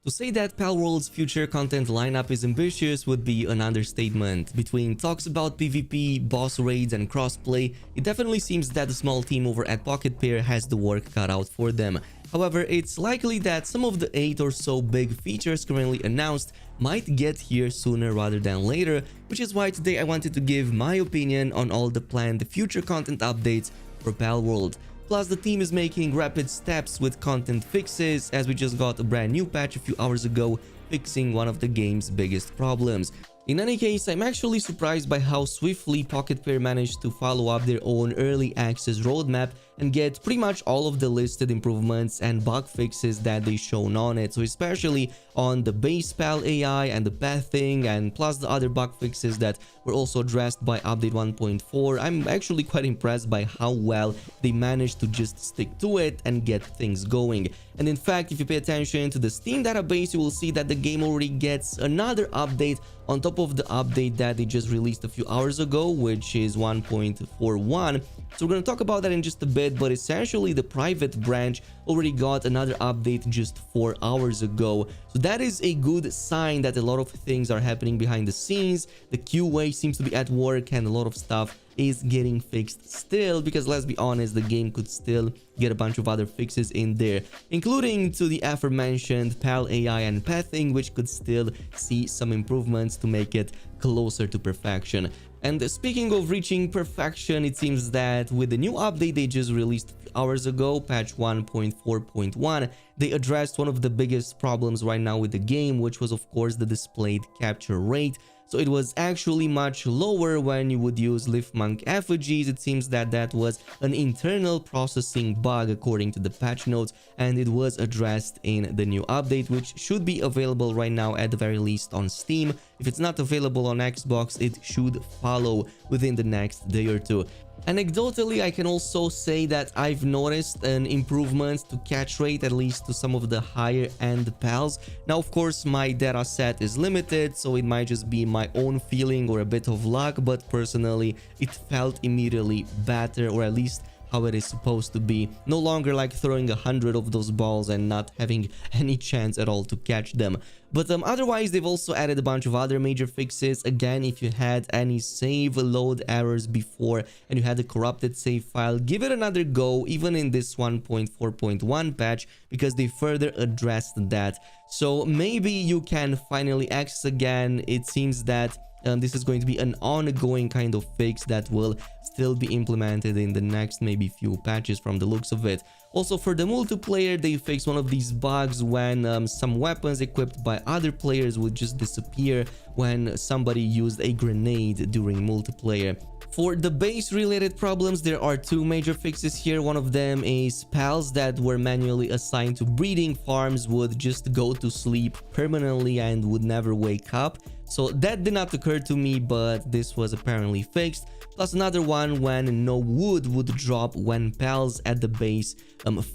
To say that PalWorld's future content lineup is ambitious would be an understatement. Between talks about PvP, boss raids and crossplay, it definitely seems that the small team over at Pocket Pair has the work cut out for them. However, it's likely that some of the 8 or so big features currently announced might get here sooner rather than later, which is why today I wanted to give my opinion on all the planned future content updates for PalWorld. Plus, the team is making rapid steps with content fixes, as we just got a brand new patch a few hours ago fixing one of the game's biggest problems. In any case, I'm actually surprised by how swiftly Pocket Pair managed to follow up their own early access roadmap and get pretty much all of the listed improvements and bug fixes that they shown on it. So especially on the base PAL AI and the pathing, and plus the other bug fixes that were also addressed by update 1.4. I'm actually quite impressed by how well they managed to just stick to it and get things going. And in fact, if you pay attention to the Steam database, you will see that the game already gets another update on top of the update that they just released a few hours ago, which is 1.41. So we're going to talk about that in just a bit, but essentially the private branch already got another update just 4 hours ago. So that is a good sign that a lot of things are happening behind the scenes. The QA seems to be at work and a lot of stuff is getting fixed still, because let's be honest, the game could still get a bunch of other fixes in there, including to the aforementioned PAL AI and pathing, which could still see some improvements to make it closer to perfection. And speaking of reaching perfection, it seems that with the new update they just released a few hours ago, patch 1.4.1, they addressed one of the biggest problems right now with the game, which was of course the displayed capture rate. So it was actually much lower when you would use Liftmonk effigies. It seems that that was an internal processing bug according to the patch notes, and it was addressed in the new update, which should be available right now at the very least on Steam. If it's not available on Xbox, it should follow within the next day or two. Anecdotally, I can also say that I've noticed an improvement to catch rate, at least to some of the higher end pals. Now, of course, my data set is limited, so it might just be my own feeling or a bit of luck, but personally, it felt immediately better, or at least how it is supposed to be. No longer like throwing 100 of those balls and not having any chance at all to catch them. But otherwise, they've also added a bunch of other major fixes. Again, if you had any save load errors before and you had a corrupted save file, give it another go, even in this 1.4.1 patch, because they further addressed that. So maybe you can finally access again. It seems that this is going to be an ongoing kind of fix that will still be implemented in the next maybe few patches from the looks of it. Also, for the multiplayer, they fixed one of these bugs when some weapons equipped by other players would just disappear when somebody used a grenade during multiplayer. For the base related problems, there are 2 major fixes here. One of them is pals that were manually assigned to breeding farms would just go to sleep permanently and would never wake up. So that did not occur to me, but this was apparently fixed. Plus another one when no wood would drop when pals at the base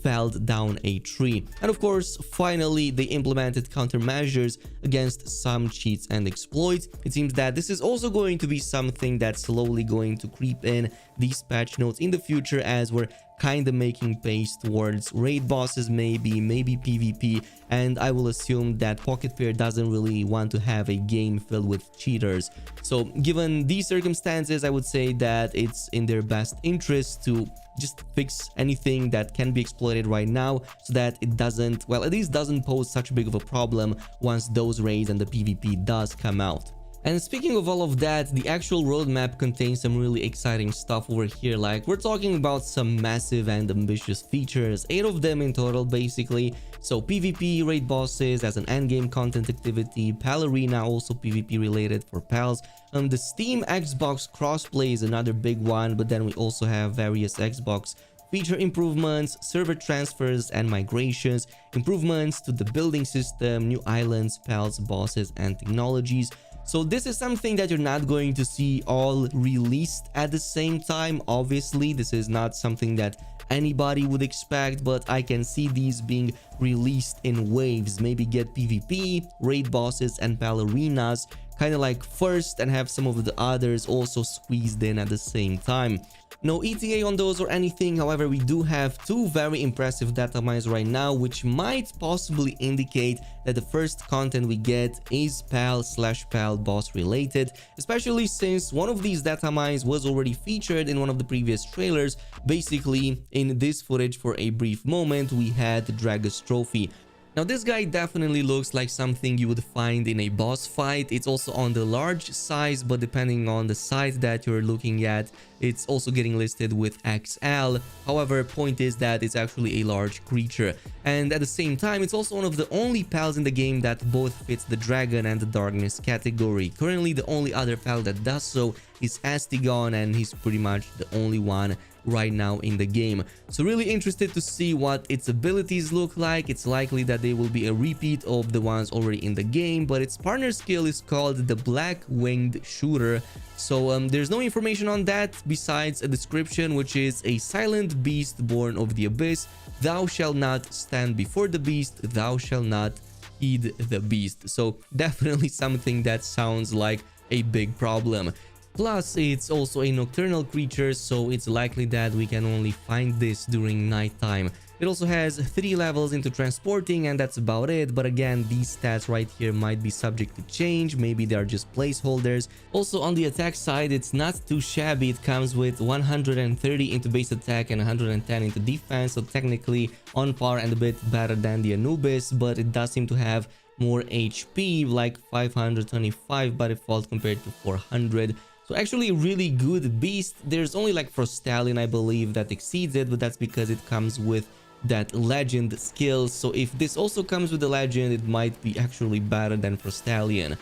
fell down a tree. And of course, finally, they implemented countermeasures against some cheats and exploits. It seems that this is also going to be something that's slowly going to creep in these patch notes in the future, as we're kind of making pace towards raid bosses, maybe PvP, and I will assume that Pocket Pair doesn't really want to have a game filled with cheaters. So given these circumstances, I would say that it's in their best interest to just fix anything that can be exploited right now, so that it doesn't, well, at least doesn't pose such big of a problem once those raids and the PvP does come out. And speaking of all of that, the actual roadmap contains some really exciting stuff over here. Like, we're talking about some massive and ambitious features, 8 of them in total basically. So PvP, raid bosses as an endgame content activity, PAL Arena also PvP related for pals. The Steam Xbox crossplay is another big one, but then we also have various Xbox feature improvements, server transfers and migrations, improvements to the building system, new islands, pals, bosses and technologies. So this is something that you're not going to see all released at the same time. Obviously, this is not something that anybody would expect, but I can see these being released in waves. Maybe get PvP, raid bosses and PAL arenas kind of like first and have some of the others also squeezed in at the same time. No ETA on those or anything, however, we do have two very impressive data mines right now, which might possibly indicate that the first content we get is PAL/PAL boss related, especially since one of these data mines was already featured in one of the previous trailers. Basically, in this footage for a brief moment, we had the Dragus trophy. Now this guy definitely looks like something you would find in a boss fight. It's also on the large size, but depending on the site that you're looking at, it's also getting listed with XL. However, point is that it's actually a large creature. And at the same time, it's also one of the only pals in the game that both fits the dragon and the darkness category. Currently, the only other pal that does so is Astigon, and he's pretty much the only one right now in the game. So really interested to see what its abilities look like. It's likely that they will be a repeat of the ones already in the game, but its partner skill is called the Black Winged Shooter. So there's no information on that besides a description, which is a silent beast born of the abyss. Thou shalt not stand before the beast, thou shalt not heed the beast. So definitely something that sounds like a big problem. Plus, it's also a nocturnal creature, so it's likely that we can only find this during nighttime. It also has 3 levels into transporting, and that's about it. But again, these stats right here might be subject to change. Maybe they are just placeholders. Also, on the attack side, it's not too shabby. It comes with 130 into base attack and 110 into defense, so technically on par and a bit better than the Anubis, but it does seem to have more HP, like 525 by default compared to 400. So actually a really good beast. There's only like Frostalion, I believe, that exceeds it, but that's because it comes with that legend skill. So if this also comes with the legend, it might be actually better than Frostalion.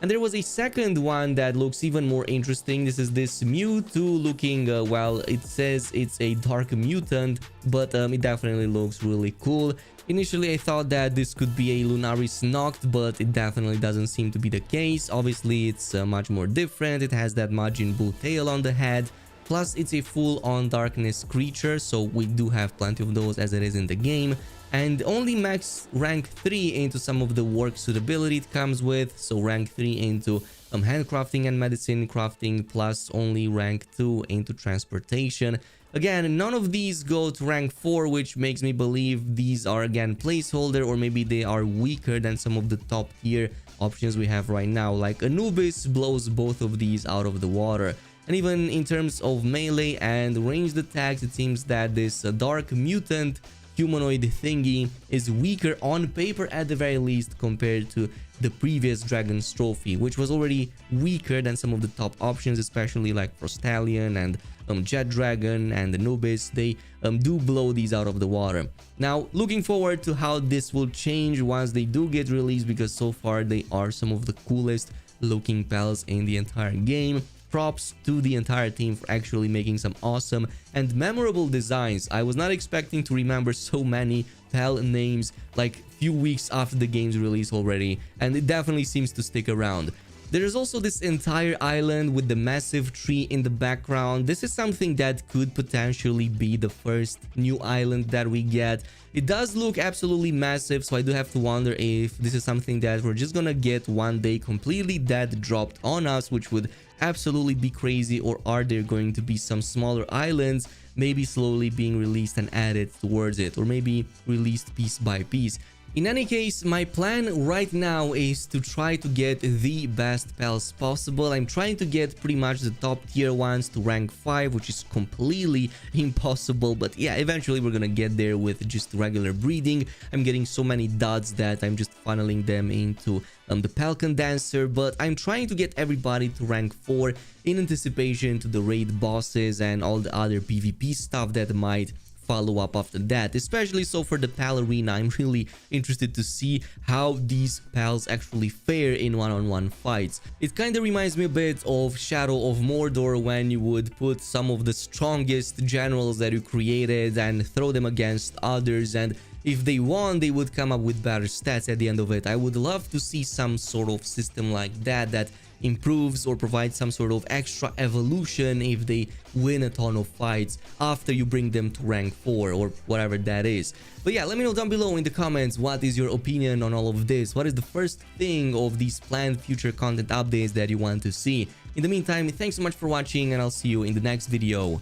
And there was a second one that looks even more interesting. This is this Mewtwo looking, well, it says it's a dark mutant, but it definitely looks really cool. Initially, I thought that this could be a Lunaris Noct, but it definitely doesn't seem to be the case. Obviously, it's much more different. It has that Majin Buu tail on the head. Plus, it's a full-on darkness creature, so we do have plenty of those as it is in the game. And only max rank 3 into some of the work suitability it comes with. So rank 3 into handcrafting and medicine crafting, plus only rank 2 into transportation. Again, none of these go to rank 4, which makes me believe these are again placeholder, or maybe they are weaker than some of the top tier options we have right now. Like Anubis blows both of these out of the water. And even in terms of melee and ranged attacks, it seems that this dark mutant humanoid thingy is weaker on paper at the very least compared to the previous Dragon's Trophy, which was already weaker than some of the top options, especially like Frostalion and Jet Dragon and Anubis. They do blow these out of the water. Now, looking forward to how this will change once they do get released, because so far they are some of the coolest looking pals in the entire game. Props to the entire team for actually making some awesome and memorable designs. I was not expecting to remember so many pal names like few weeks after the game's release already, and it definitely seems to stick around. There is also this entire island with the massive tree in the background. This is something that could potentially be the first new island that we get. It does look absolutely massive, so I do have to wonder if this is something that we're just gonna get one day completely dead dropped on us, which would absolutely be crazy, or are there going to be some smaller islands maybe slowly being released and added towards it, or maybe released piece by piece. In any case, my plan right now is to try to get the best pals possible. I'm trying to get pretty much the top tier ones to rank 5, which is completely impossible. But yeah, eventually we're gonna get there with just regular breeding. I'm getting so many duds that I'm just funneling them into the pal condenser. But I'm trying to get everybody to rank 4 in anticipation to the raid bosses and all the other PvP stuff that might follow up after that. Especially so for the pal arena, I'm really interested to see how these pals actually fare in one-on-one fights. It kind of reminds me a bit of Shadow of Mordor, when you would put some of the strongest generals that you created and throw them against others, and if they won, they would come up with better stats at the end of it. I would love to see some sort of system like that, that improves or provides some sort of extra evolution if they win a ton of fights after you bring them to rank 4 or whatever that is. But yeah, let me know down below in the comments what is your opinion on all of this. What is the first thing of these planned future content updates that you want to see? In the meantime, thanks so much for watching, and I'll see you in the next video.